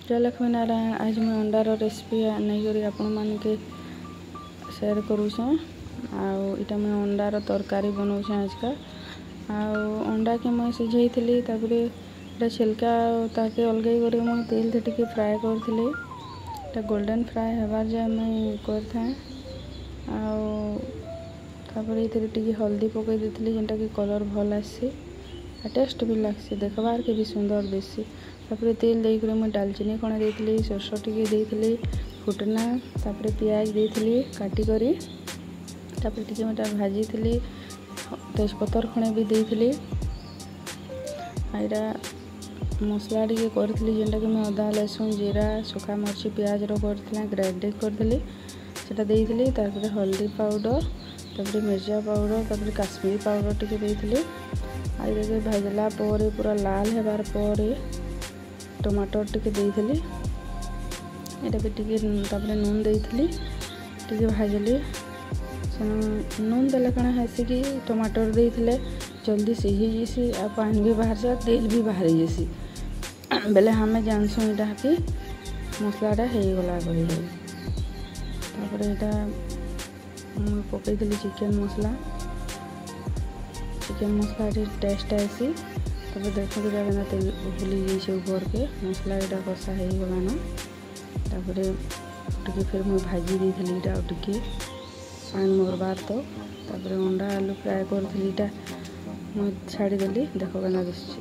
जय लक्ष्मी नारायण। आज मैं अंडार रेसिपी नहीं करी आपण मानके शेयर करूँ। आटा मैं अंडार तरकारी बनाऊँ आज का। अंडा के मैं सिझे थी छिलका ताके अलगाई कर मुझे तेल से टी फ्राए करी। गोल्डन फ्राए हबार जाए मैं करता टी हल्दी पकई देती जेनटा कि कलर भल आसी टेस्ट भी लगसी देखबार के भी सुंदर दिसी। तेल देकर मुझे डालचीनी कण देती सोरस टी देती फुटना पियाज देती काटिक टी भाजी थी तेजपतर खणे भी देती। यहाँ मसला टी करी जेनटा कि मैं अदा लहसुन जीरा सुखा मर्ची पियाज रही ग्राइंडिंग करी से हल्दी पाउडर मिर्चा पाउडर काश्मीरी पाउडर टी देती। आई भाजला पूरा लाल होबार पर टमाटर टी देती ये भी टी नून देती टी भाजली नून देले कण हेसी कि टमाटर देते जल्दी सिझी जीसी आ पानी भी बाहर जा तेल भी बाहर जीसी बेले हमें जानसु यहाँ कि मसलाटा हो गला यहाँ पकई चिकेन मसला टेस्ट आसी देखते तेल भूली जाइए ऊपर के मसला यहाँ कषा हो गलान टी फिर मुझे भाजी देती टी पानी मरबार तो अंडा आलू फ्राए करी मुझे छाड़देली देख दिशुची।